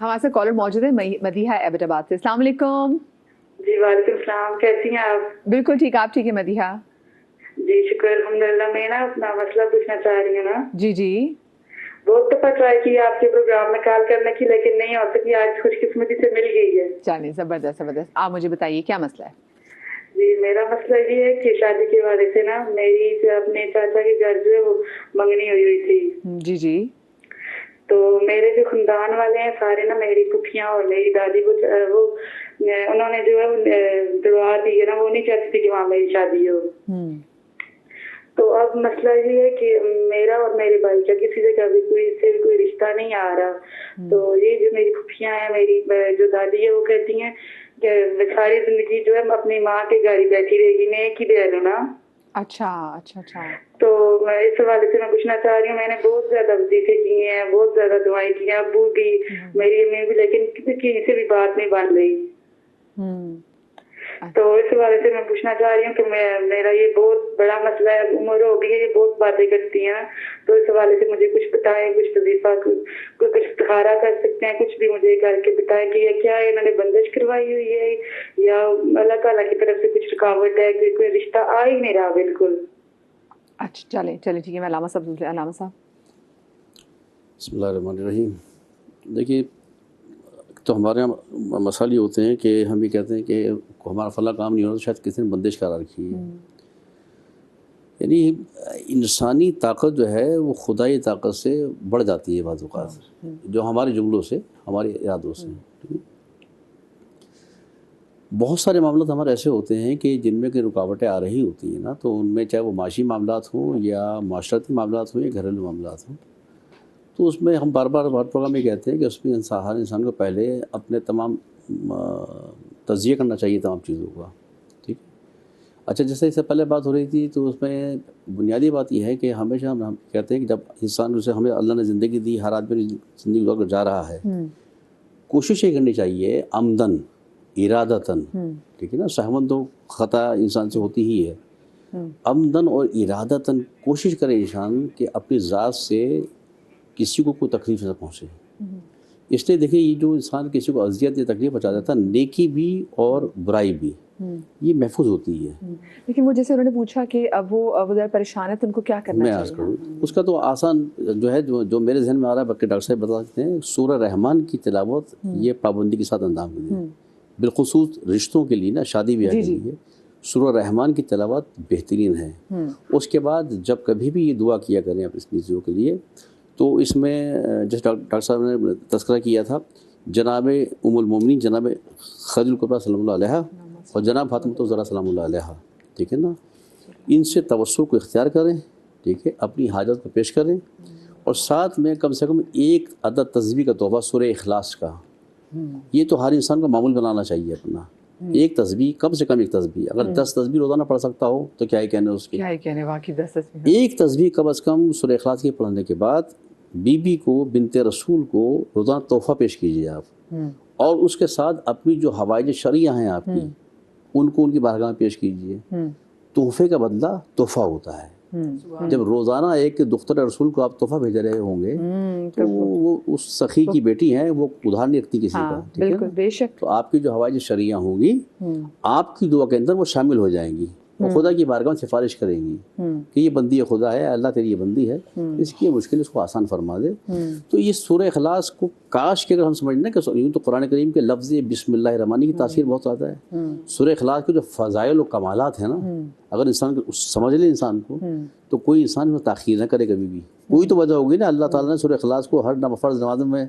हमारे साथ कॉलर मौजूद है मदीहा एबटाबाद से। अस्सलाम वालेकुम। जी वालेकुम सलाम, कैसी हैं आप? बिल्कुल ठीक, आप ठीक है मदीहा? जी शुक्र अल्हम्दुलिल्लाह। मैं ना अपना मसला पूछना चाह रही हूँ ना। जी जी। बहुत दफा ट्राई की आपके प्रोग्राम में कॉल करने की, लेकिन नहीं हो सकी। आज खुशकिस्मती से मिल गई है। चलिए, जबरदस्त जबरदस्त। आप मुझे बताइए क्या मसला है? जी मेरा मसला ये है कि शादी के हवाले से ना मेरी जो अपने चाचा के घर जो है वो मंगनी हुई थी। जी जी। तो मेरे जो खानदान वाले हैं सारे ना, मेरी फुफियाँ और मेरी दादी को वो उन्होंने जो है दुआ दी है ना, वो नहीं चाहती थी कि वहाँ मेरी शादी हो। तो अब मसला ये है कि मेरा और मेरे भाई का किसी जगह भी कोई रिश्ता नहीं आ रहा। तो ये जो मेरी फुफियाँ हैं, मेरी जो दादी है, वो कहती हैं कि सारी जिंदगी जो है अपनी माँ के घर ही बैठी रहेगी, मैं एक ही बहन हूँ ना। अच्छा अच्छा अच्छा। तो मैं इस हवाले से मैं पूछना चाह रही हूँ, मैंने बहुत ज्यादा वजीफे किए हैं, बहुत ज्यादा दुआएं की हैं, अब्बू भी मेरी अम्मी भी, लेकिन किसी से भी बात नहीं बन रही। तो इस हवाले से मैं पूछना चाह रही हूँ कि मेरा ये बहुत बड़ा मसला है, उम्र हो गई है, ये बहुत बातें करती हैं। तो इस हवाले से मुझे कुछ बताएं, कुछ वजीफा कुछ इस्तिखारा कर सकते हैं, कुछ भी मुझे करके बताएं कि ये क्या है, इन्होंने बंदिश करवाई हुई है या अल्लाह ताला की तरफ से कुछ रुकावट है कि कोई रिश्ता आ ही नहीं रहा बिल्कुल। अच्छा चले चले ठीक है, मैं अलामा साहब। बिस्मिल्लाहिर्रहमानिर्रहीम। देखिए, तो हमारे यहाँ मसाले होते हैं कि हम ये कहते हैं कि हमारा फला काम नहीं हो रहा, तो शायद किसी ने बंदिश करा रखी है। यानी इंसानी ताकत जो है वो खुदाई ताकत से बढ़ जाती है बाज़ औक़ात, जो हमारे जुमलों से, हमारे इरादों से। बहुत सारे मामला हमारे ऐसे होते हैं कि जिनमें की रुकावटें आ रही होती हैं ना, तो उनमें चाहे वो माशी मामलात हों या माशरती मामलात हों या घरेलू मामलात हों, तो उसमें हम बार बार हर प्रोग्राम में कहते हैं कि उसमें हर इंसान को पहले अपने तमाम तज़किया करना चाहिए तमाम चीज़ों का। ठीक। अच्छा, जैसे इससे पहले बात हो रही थी, तो उसमें बुनियादी बात यह है कि हमेशा हम कहते हैं कि जब इंसान उसे हमें अल्लाह ने ज़िंदगी दी, हर आदमी ज़िंदगी गुजार जा रहा है, कोशिश ये करनी चाहिए आमदन इरादतन, ठीक है ना, सहमत तो ख़ता इंसान से होती ही है, आमदन और इरादतन कोशिश करे इंसान कि अपनी ज़ात से किसी को कोई तकलीफ़ न पहुँचे। इसलिए देखिए, ये जो इंसान किसी को अज़ियत या तकलीफ़ पहुँचा देता है, नेकी भी और बुराई भी ये महफूज होती है। लेकिन वो जैसे उन्होंने पूछा कि अब वो ज़रा परेशान है, तो उनको क्या करना चाहिए? मैं अर्ज़ करूँ उसका तो आसान जो है, जो मेरे जहन में आ रहा है, बाकी डॉक्टर साहब बता सकते हैं, सूरह रहमान की तिलावत ये पाबंदी के साथ अंजाम दें, बिलखुसूस रिश्तों के लिए ना, शादी ब्याह के लिए सूरह रहमान की तिलावत बेहतरीन है। उसके बाद जब कभी भी ये दुआ किया करें आप इस चीज़ों के लिए, तो इसमें जैसे डॉक्टर साहब ने तज़किरा किया था, जनाब उम्मुल मोमिनीन जनाब खदीजा कुबरा सल्लल्लाहु अलैहा और जनाब फातिमा ज़हरा सलामुल्लाह अलैहा, ठीक है ना, इनसे तवस्सुल को इख्तियार करें, ठीक है, अपनी हाजत को पेश करें, और साथ में कम से कम एक अदद तस्बीह का तोहफ़ा सूरह इखलास का, ये तो हर इंसान को मामूल बनाना चाहिए अपना। एक तस्बीह, कम से कम एक तस्बीह, अगर 10 तस्बीह रोज़ाना पढ़ सकता हो तो क्या ही कहने उसकी, क्या ही कहने, वाकई 10 तस्बीह। एक तस्बीह कम अज़ कम सूरह इखलास की पढ़ने के बाद बीबी को, बिनते रसूल को रोज़ाना तोहफ़ा पेश कीजिए आप, और उसके साथ अपनी जो हवाइज शरिया हैं आपकी, उनको उनकी बारगाह में पेश कीजिए। तोहफ़े का बदला तोहफ़ा होता है। जब रोज़ाना एक दुख्तर रसूल को आप तोहफ़ा भेज रहे होंगे, तो वो उस सखी की बेटी हैं, वो उधार नहीं रखती किसी का, ठीक है ना? बेशक। तो आपकी जो हवाइज शरिया होंगी, आपकी दुआ के अंदर वो शामिल हो जाएंगी, और खुदा की बारगाह में सिफारिश करेंगी कि ये बंदी है खुदा है, अल्लाह तेरी ये बंदी है, इसकी मुश्किल इसको आसान फरमा दे। तो ये सूरह इखलास को काश के अगर हम समझ लें कि यूँ तो कुरान करीम के लफ्ज़ बिस्मिल्लाहिर्रहमानिर्रहीम की तासीर बहुत ज़्यादा है। सूरह इखलास के जो फ़ज़ाइल और कमालात हैं ना, अगर इंसान समझ ले इंसान को, तो कोई इंसान में ताख़ीर न करे कभी भी। कोई तो वजह होगी ना, अल्लाह ताला ने सूरह इखलास को हर फ़र्ज़ नमाज़ में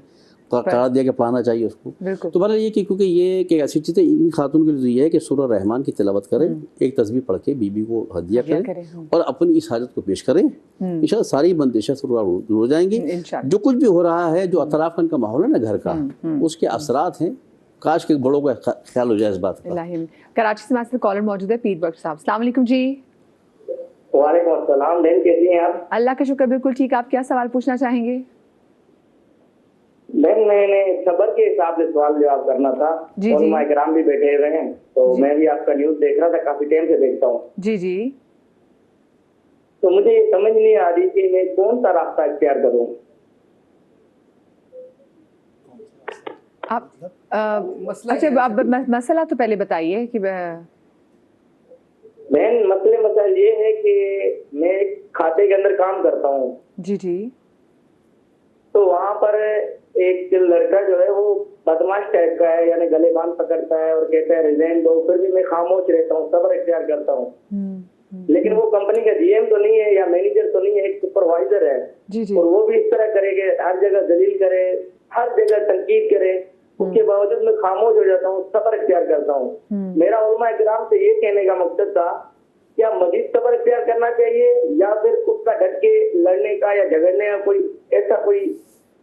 करार दिया कि पढ़ाना चाहिए उसको। तो बहरहाल ये कि क्योंकि ये एक ऐसी चीज़ है, इन खातून के लिए ये है कि सूरह रहमान की तिलावत करें, एक तस्बीह पढ़ के बीबी को हदिया करें और अपनी इस हाजत को पेश करें, इंशाअल्लाह सारी बंदिशें दूर हो जाएंगी। जो कुछ भी हो रहा है, जो अतराफ़न का माहौल है ना घर का, उसके असरात हैं, काश के बड़ों का ख्याल हो जाए इस बात का। कराची से हमारे कॉलर मौजूद है पीर बख्श साहब। अस्सलाम वालेकुम जी। वालेकुम अस्सलाम। बहन कैसी हैं आप? अल्लाह का शुक्र, बिल्कुल ठीक। आप क्या सवाल पूछना चाहेंगे? बहन मैंने सबर के हिसाब से सवाल जवाब करना था, और माइकराम भी बैठे हुए हैं, तो मैं भी आपका न्यूज़ देख रहा था, काफी टाइम से देखता हूँ। जी जी। तो मुझे ये समझ नहीं आ रही कि मैं कौन सा रास्ता इख्तियार करूँ। आप मसला अच्छा, क्या है? आप मसला तो पहले बताइए कि बहन मसला ये है कि मैं एक खाते के अंदर काम करता हूँ। जी जी। तो वहाँ पर एक लड़का जो है वो बदमाश टाइप का है, यानी गले बांध पकड़ता है और कहता है रिजाइन दो, फिर भी मैं खामोश रहता हूँ, सब्र इख्तियार करता हूँ। लेकिन वो कंपनी का जीएम तो नहीं है या मैनेजर तो नहीं है, एक सुपरवाइजर है। जी जी। और वो भी इस तरह करेगा, हर जगह दलील करे, हर जगह तनकीद करे, उसके बावजूद मैं खामोश हो जाता हूँ, सब्र इख्तियार करता हूँ। मेरा उलमा इकराम से ये कहने का मकसद था, क्या मजीद सब्र इख्तियार करना चाहिए या फिर उसका डट के लड़ने का या झगड़ने का कोई ऐसा कोई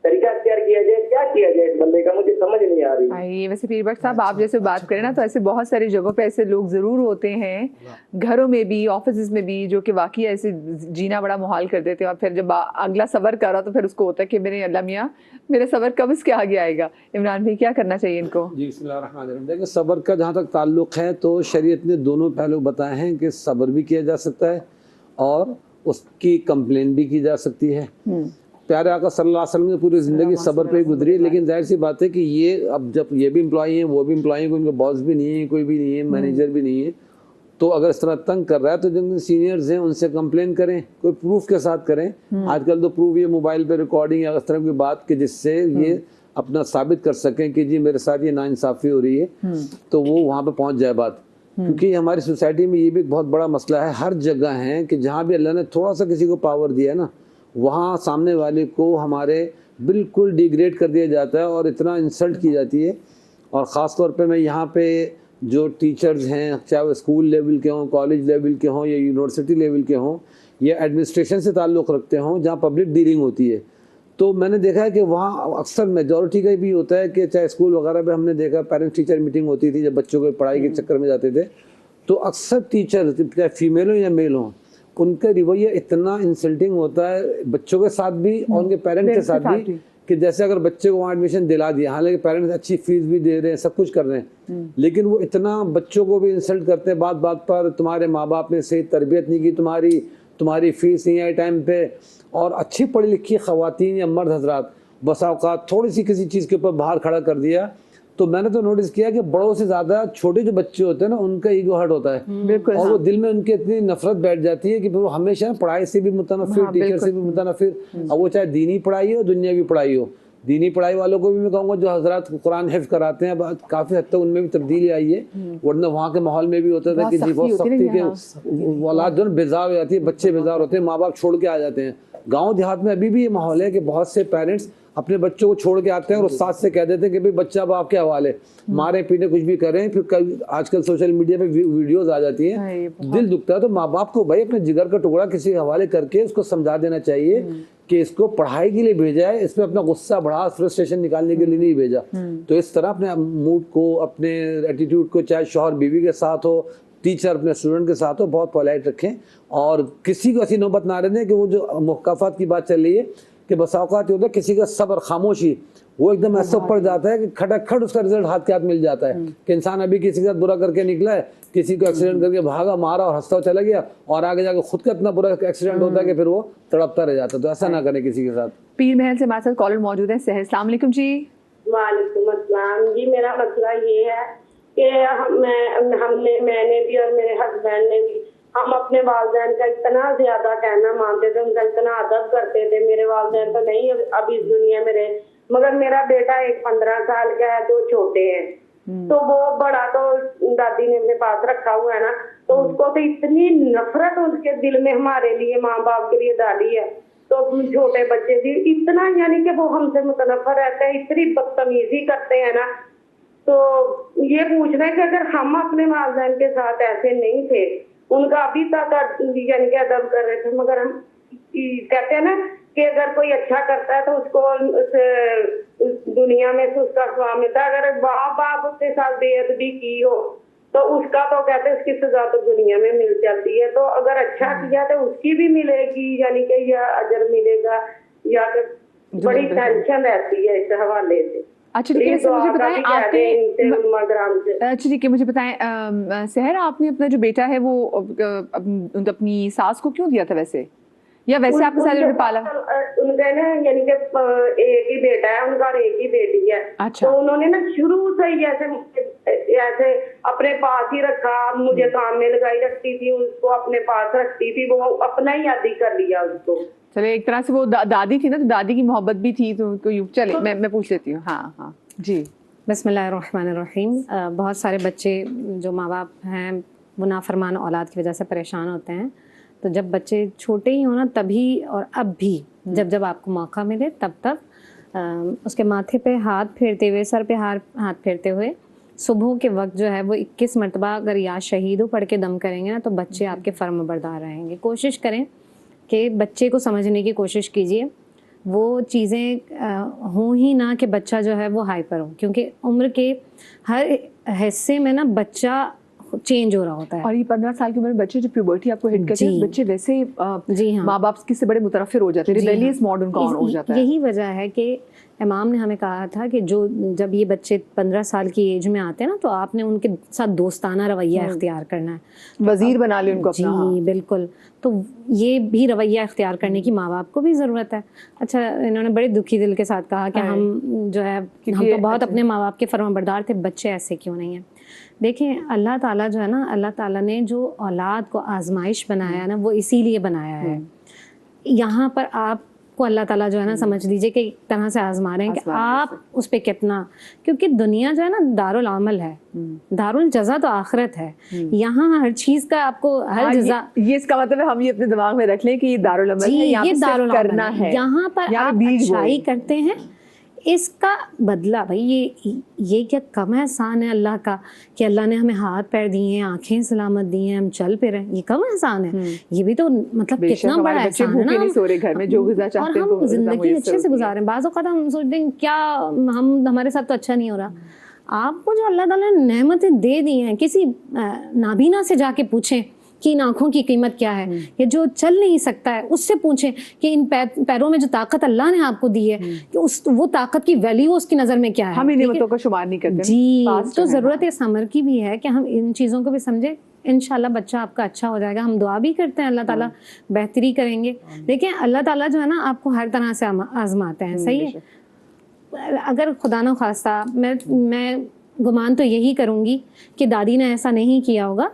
तरीका इख्तियार किया जाए, क्या किया जाए इस बंदे का, मुझे समझ नहीं आ रही। ये वैसे पीर भट्ट साहब, आप जैसे बात करें ना, तो ऐसे बहुत सारी जगहों पे ऐसे लोग ज़रूर होते हैं, घरों में भी, ऑफिस में भी, जो कि वाकई ऐसे जीना बड़ा मुहाल कर देते हैं। और फिर जब अगला सबर करा तो फिर उसको होता है कि मेरे अल्लाह मियाँ, मेरा सबर कब इसके आगे आएगा। इमरान भाई, क्या करना चाहिए इनको? जी, बिस्मिल्लाहिर्रहमानिर्रहीम। देखिए, सब्र का जहाँ तक ताल्लुक़ है तो शरीयत ने दोनों पहलू बताए हैं कि सब्र भी किया जा सकता है और उसकी कंप्लेन भी की जा सकती है। प्यारे आका सल्लल्लाहु अलैहि वसल्लम ने पूरी ज़िंदगी सब्र पे गुजरी है। लेकिन जाहिर सी बात है कि ये अब जब ये भी एम्प्लॉई हैं, वो भी एम्प्लॉई हैं, उनके बॉस भी नहीं है, कोई भी नहीं है, मैनेजर भी नहीं है, तो अगर इस तरह तंग कर रहा है तो जिन सीनियर्स हैं उनसे कंप्लेन करें, कोई प्रूफ के साथ करें। आजकल तो प्रूफ ये मोबाइल पे रिकॉर्डिंग या इस तरह की बात कि जिससे ये अपना साबित कर सकें कि जी मेरे साथ ये नाइंसाफ़ी हो रही है, तो वो वहाँ पे पहुँच जाए बात। क्योंकि हमारी सोसाइटी में ये भी एक बहुत बड़ा मसला है, हर जगह है कि जहाँ भी अल्लाह ने थोड़ा सा किसी को पावर दिया है ना, वहाँ सामने वाले को हमारे बिल्कुल डिग्रेड कर दिया जाता है और इतना इंसल्ट की जाती है। और ख़ास तौर पे मैं यहाँ पे जो टीचर्स हैं, चाहे वो स्कूल लेवल के हों, कॉलेज लेवल के हों या यूनिवर्सिटी लेवल के हों या एडमिनिस्ट्रेशन से ताल्लुक़ रखते हों, जहाँ पब्लिक डीलिंग होती है, तो मैंने देखा है कि वहाँ अक्सर मेजॉरिटी का भी होता है कि चाहे स्कूल वगैरह पे हमने देखा पेरेंट्स टीचर मीटिंग होती थी, जब बच्चों को पढ़ाई के चक्कर में जाते थे, तो अक्सर टीचर चाहे फीमेल हो या मेल हों, उनका रवैया इतना इंसल्टिंग होता है बच्चों के साथ भी और उनके पेरेंट्स के साथ भी, कि जैसे अगर बच्चे को वहाँ एडमिशन दिला दिया, हालांकि पेरेंट्स अच्छी फीस भी दे रहे हैं, सब कुछ कर रहे हैं, लेकिन वो इतना बच्चों को भी इंसल्ट करते हैं बात बात पर, तुम्हारे माँ बाप ने सही तरबियत नहीं की, तुम्हारी फीस नहीं आई टाइम पे। और अच्छी पढ़ी लिखी ख़वातीन या मर्द हजरात बसा औक़ात थोड़ी सी किसी चीज़ के ऊपर बाहर खड़ा कर दिया, तो मैंने तो नोटिस किया कि बड़ों से ज़्यादा छोटे जो बच्चे होते हैं ना, उनका ईगो हर्ट होता है और वो दिल में उनकी इतनी नफरत बैठ जाती है कि वो हमेशा पढ़ाई से भी मुतनफ़िर, टीचर से भी मुतनफ़िर, अब वो चाहे दीनी पढ़ाई हो दुनियावी पढ़ाई हो। दीनी पढ़ाई वालों को भी मैं कहूँगा जो हजरात कुरान हिफ्ज़ कराते हैं, अब काफ़ी हद तक उनमें भी तब्दीली आई है, वरना वहाँ के माहौल में भी होता था कि जी बहुत सख्ती के औलाद जो बेजार हो जाती है, बच्चे बेजार होते हैं, माँ बाप छोड़ के आ जाते हैं। गाँव देहात में अभी भी ये माहौल है कि बहुत से पेरेंट्स अपने बच्चों को छोड़ के आते हैं और उस्ताद से कह देते हैं कि भाई बच्चा अब आपके हवाले, मारे पीटे कुछ भी करें। फिर कल आजकल सोशल मीडिया पे वीडियोस आ जाती हैं, दिल दुखता है। तो माँ बाप को भाई अपने जिगर का टुकड़ा किसी के हवाले करके उसको समझा देना चाहिए कि इसको पढ़ाई के लिए भेजा है, इसमें अपना गुस्सा बढ़ा फ्रस्ट्रेशन निकालने के लिए नहीं भेजा। तो इस तरह अपने मूड को, अपने एटीट्यूड को, चाहे शौहर बीवी के साथ हो, टीचर अपने स्टूडेंट के साथ हो, बहुत पोलाइट रखें और किसी को ऐसी नौबत ना रहने कि वो जो मुकाफात की बात चल रही है कि बसा औक़ात होता है किसी का सब्र खामोशी वो एकदम ऐसा पड़ जाता है कि खटखट उसका रिजल्ट हाथ के हाथ मिल जाता है कि इंसान अभी किसी के साथ बुरा करके निकला है, किसी को एक्सीडेंट करके भागा मारा और हंसता चला गया और आगे जाके खुद का इतना बुरा एक्सीडेंट होता है कि फिर वो तड़पता रह जाता है। तो ऐसा ना करें किसी के साथ। पीर महल से हमारे साथ कॉलर मौजूद है सहर। अस्सलाम वालेकुम जी। वालेकुम अस्सलाम जी। मेरा मसला ये है कि मैंने भी और मेरे हस्बैंड ने भी, हम अपने वालिदैन का इतना ज्यादा कहना मानते थे, उनका इतना अदब करते थे। मेरे वालिदैन तो नहीं अब इस दुनिया में रहे, मगर मेरा बेटा एक 15 साल का है, 2 छोटे हैं। तो वो बड़ा तो दादी ने अपने पास रखा हुआ है ना, तो उसको तो इतनी नफरत उसके दिल में हमारे लिए, माँ बाप के लिए डाली है। तो छोटे बच्चे भी इतना, यानी कि वो हमसे मुतनफर रहते हैं, इतनी बदतमीजी करते हैं ना। तो ये पूछना है कि अगर हम अपने वालिदैन के साथ ऐसे नहीं थे, उनका अभी तक यानी कि अदब कर रहे थे, मगर हम कहते हैं ना कि अगर कोई अच्छा करता है तो उसको उस दुनिया में से उसका स्वाब मिलता है। अगर माँ बाप उसके साथ बेअदबी की हो तो उसका तो कहते हैं उसकी सजा तो दुनिया में मिल जाती है। तो अगर अच्छा किया तो उसकी भी मिलेगी, यानी कि यह अजर मिलेगा, या बड़ी टेंशन रहती है इस हवाले से। अच्छा ठीक है, मुझे बताएं आपने, अच्छा ठीक है मुझे बताएं सहर, आपने अपना जो बेटा है वो अपनी सास को क्यों दिया था वैसे, या वैसे आपके साथ उन्होंने पाला? उनका ना यानी कि एक ही बेटा है उनका और एक ही बेटी है। अच्छा। तो उन्होंने ना शुरू से ही ऐसे अपने पास ही रखा, मुझे काम में लगाई रखती थी, उसको अपने पास रखती थी, वो अपना ही आदी कर लिया उसको। चले एक तरह से वो दादी थी ना, तो दादी की मोहब्बत भी थी, तो उनको चले मैं पूछ लेती हूँ। हाँ हाँ जी। बिस्मिल्लाहिर्रहमानिर्रहीम। बहुत सारे बच्चे जो माँ बाप हैं वो नाफरमान औलाद की वजह से परेशान होते हैं। तो जब बच्चे छोटे ही हो ना, तभी और अब भी जब आपको मौका मिले तब उसके माथे पे हाथ फेरते हुए, सर पे हाथ फेरते हुए, सुबह के वक्त जो है वो 21 मरतबा अगर या शहीदों पढ़ के दम करेंगे ना, तो बच्चे आपके फर्मबरदार रहेंगे। कोशिश करें कि बच्चे को समझने की कोशिश कीजिए, वो चीज़ें हों ही ना कि बच्चा जो है वो हाइपर हो, क्योंकि उम्र के हर हिस्से में ना बच्चा चेंज हो रहा होता है। और ये 15 साल की उम्र में बच्चे जो प्यूबर्टी आपको हिट करते हैं, बच्चे वैसे जी हाँ, माँ बाप किससे बड़े मुतरफिर हो जाते हैं, रिबेलियस मोड उनका ऑन हो जाता है। यही वजह है कि इमाम ने हमें कहा था कि जब ये बच्चे 15 साल की एज में आते हैं ना, तो आपने उनके साथ दोस्ताना रवैया इख्तियार करना है, वजीर बना ले उनको अपना। जी बिल्कुल। तो ये भी रवैया इख्तियार करने की माँ बाप को भी ज़रूरत है। अच्छा, इन्होंने बड़े दुखी दिल के साथ कहा कि हम जो है हम तो बहुत अपने माँ बाप के फरमाबरदार थे, बच्चे ऐसे क्यों नहीं हैं। देखें, अल्लाह ताला जो है ना, अल्लाह ताला ने जो औलाद को आजमाइश बनाया ना, वो इसीलिए बनाया है। यहाँ पर आपको अल्लाह ताला जो है ना, समझ लीजिए कि एक तरह से आजमा रहे हैं कि आप उस पर कितना, क्योंकि दुनिया जो है ना दारुल अमल है, दारुल जज़ा तो आखिरत है। यहाँ हर चीज़ का आपको हर जज़ा, ये इसका मतलब है हम ये अपने दिमाग में रख लें कि ये दारुल अमल है, ये दारुल करना है। यहाँ पर आप अच्छाई करते हैं, इसका बदला भाई ये क्या कम एहसान है अल्लाह का कि अल्लाह ने हमें हाथ पैर दिए हैं, आंखें सलामत दी हैं, हम चल पे रहे, ये कम एहसान है? ये भी तो मतलब कितना बड़ा एहसान है ना। नहीं सो रहे घर में, जो गुज़ार चाहते हैं, और हम जिंदगी अच्छे से गुजारें। बाज़ औक़ात हम सोचते हैं क्या हमारे साथ तो अच्छा नहीं हो रहा। आपको जो अल्लाह ताला ने नेमतें दे दी हैं, किसी नाबीना से जाके पूछें कि इन आँखों की कीमत क्या है, या जो चल नहीं सकता है उससे पूछें कि इन पैरों में जो ताकत अल्लाह ने आपको दी है, कि वो ताकत की वैल्यू उसकी नज़र में क्या है। हम इन नेमतों का शुमार नहीं करते जी। तो ज़रूरत है समर की भी है कि हम इन चीज़ों को भी समझें। इंशाल्लाह बच्चा आपका अच्छा हो जाएगा। हम दुआ भी करते हैं, अल्लाह ताला बेहतरी करेंगे। देखिए, अल्लाह ताला जो है ना आपको हर तरह से आजमाते हैं, सही है। अगर खुदा न खास्ता, मैं गुमान तो यही करूँगी कि दादी ने ऐसा नहीं किया होगा,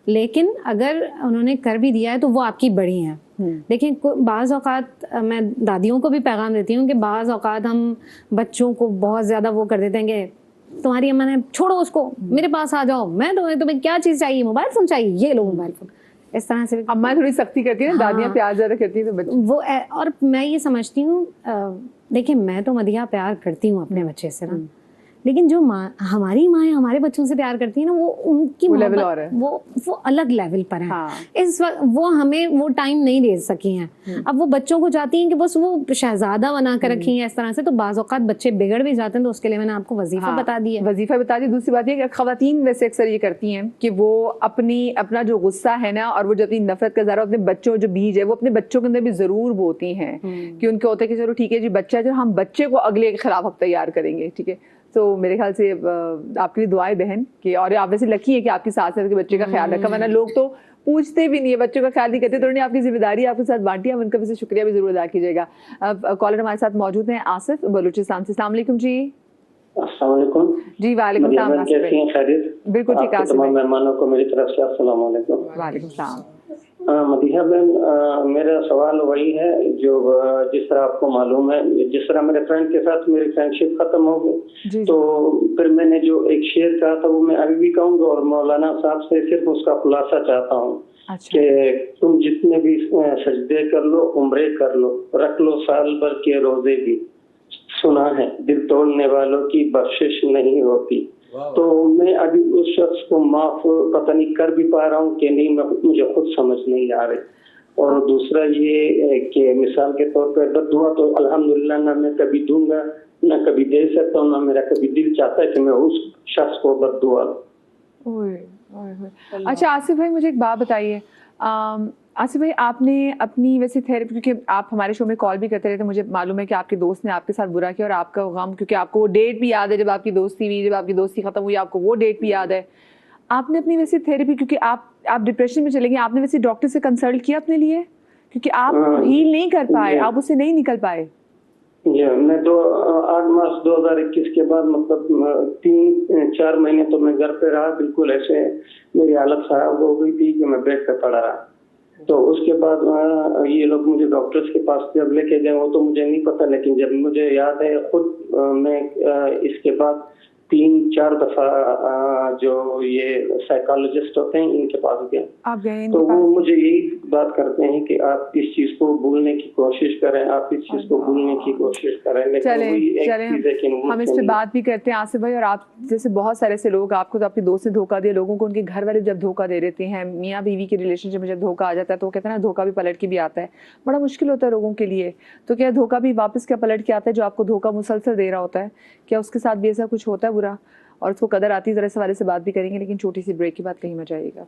लेकिन अगर उन्होंने कर भी दिया है तो वो आपकी बड़ी हैं। लेकिन बाज़ औक़ात मैं दादियों को भी पैगाम देती हूँ कि बाज़ औक़ात हम बच्चों को बहुत ज़्यादा वो कर देते हैं कि तुम्हारी अम्मा ने, छोड़ो उसको, मेरे पास आ जाओ, मैं तुम्हें क्या चीज़ चाहिए, मोबाइल फ़ोन चाहिए, ये लो मोबाइल फ़ोन। इस तरह से अम्मा थोड़ी सख्ती करती है, दादियाँ प्यार ज़्यादा करती हैं, तो बच्चे वो और मैं ये समझती हूँ, देखिए मैं तो मदिया प्यार करती हूँ अपने बच्चे से ना, लेकिन जो हमारी माएँ हमारे बच्चों से प्यार करती है ना, वो उनकी मोहब्बत वो अलग लेवल पर है। हाँ। इस वक्त वो हमें वो टाइम नहीं दे सकी हैं। अब वो बच्चों को चाहती हैं कि बस वो शहजादा बना कर रखी हैं इस तरह से, तो बाज़ औक़ात बच्चे बिगड़ भी जाते हैं। तो उसके लिए मैंने आपको वजीफ़ा बता दिया। वजीफ़ा बता दिया। दूसरी बात ये कि ख़वातीन वैसे अक्सर ये करती हैं कि वो अपना जो गुस्सा है ना, और वो जो अपनी नफरत का ज़रा अपने बच्चों जो बीज है, वो अपने बच्चों के अंदर भी ज़रूर बोती हैं कि उनके होता है कि चलो ठीक है जी, बच्चा जो हम बच्चे को अगले के खिलाफ अब तैयार करेंगे, ठीक है। तो मेरे ख्याल से आपके लिए दुआएं बहन कि, और आप वैसे लकी है कि आपकी सास ने बच्चे का ख्याल रखा, वरना लोग तो पूछते भी नहीं है, बच्चों का ख्याल नहीं करते। तो उन्होंने आपकी जिम्मेदारी आपके साथ बांटी है, उनका वैसे शुक्रिया भी जरूर अदा कीजिएगा। अब कॉलर हमारे साथ मौजूद हैं आसिफ बलूचिस्तान से। अस्सलाम वालेकुम जी। अस्सलाम वालेकुम जी। वालेकुम सलाम। कैसी हैं? खैरियत? बिल्कुल ठीक है। तमाम मेहमानों को मेरी तरफ से अस्सलाम वालेकुम। वालेकुम सलाम। मदीहा बहन, मेरा सवाल वही है जो जिस तरह आपको मालूम है, जिस तरह मेरे फ्रेंड के साथ मेरी फ्रेंडशिप खत्म हो गई, तो फिर मैंने जो एक शेर कहा था वो मैं अभी भी कहूँगा, और मौलाना साहब से सिर्फ उसका खुलासा चाहता हूँ कि तुम जितने भी सजदे कर लो, उम्रे कर लो, रख लो साल भर के रोजे भी, सुना है दिल तोड़ने वालों की बख्शिश नहीं होती। तो मैं अभी उस शख्स को माफ पता नहीं कर भी पा रहा हूँ कि नहीं, मुझे खुद समझ नहीं आ रही। और दूसरा ये कि मिसाल के तौर पर बद्दुआ तो अल्हम्दुलिल्लाह ना मैं कभी दूंगा, ना कभी दे सकता हूँ, ना मेरा कभी दिल चाहता है कि मैं उस शख्स को बद्दुआ। अच्छा आसिफ भाई, मुझे एक बात बताइए। आसिफ भाई, आपने अपनी वैसे थेरेपी, क्योंकि आप हमारे शो में कॉल भी करते रहते, मुझे मालूम है कि आपके दोस्त ने आपके साथ बुरा किया और आपका गम, क्योंकि आपको वो डेट भी याद है जब आपकी दोस्ती हुई, जब आपकी दोस्ती खत्म हुई, आपको वो डेट भी याद है। आपने अपनी वैसे थेरेपी, क्योंकि आप डिप्रेशन में चले गए, आपने वैसे डॉक्टर से कंसल्ट किया अपने लिए क्योंकि आप हील नहीं कर पाए, आप उससे नहीं निकल पाए। मैं 8 मार्च 2021 के बाद मतलब 3-4 महीने तो मैं घर पे रहा, बिल्कुल ऐसे मेरी हालत खराब हो गई थी कि मैं बेड पे पड़ा रहा। तो उसके बाद ये लोग मुझे डॉक्टर्स के पास जब लेके गए वो तो मुझे नहीं पता, लेकिन जब मुझे याद है खुद मैं इसके बाद 3-4 दफा जो ये साइकोलॉजिस्ट होते हैं इनके पास गए। आप गए तो वो मुझे यही बात करते हैं कि आप इस चीज को भूलने की कोशिश करें, आप इस चीज को भूलने की कोशिश करें, लेकिन हम इस पे बात भी करते हैं आसिफ भाई। और आप जैसे बहुत सारे ऐसे लोग, आपको तो आपके दोस्त ने धोखा दिया, लोगों को उनके घर वाले जब धोखा दे देते हैं, मियाँ बीवी के रिलेशनशिप में जब धोखा आ जाता है तो वो कहते हैं ना धोखा भी पलट के भी आता है, बड़ा मुश्किल होता है लोगों के लिए। तो क्या धोखा भी वापस क्या पलट के आता है? जो आपको धोखा मुसलसल दे रहा होता है, क्या उसके साथ भी ऐसा कुछ होता है बुरा? और उसको कदर आती है, जरा इस हवाले से बात भी करेंगे, लेकिन छोटी सी ब्रेक के बाद कहीं मत जाइएगा।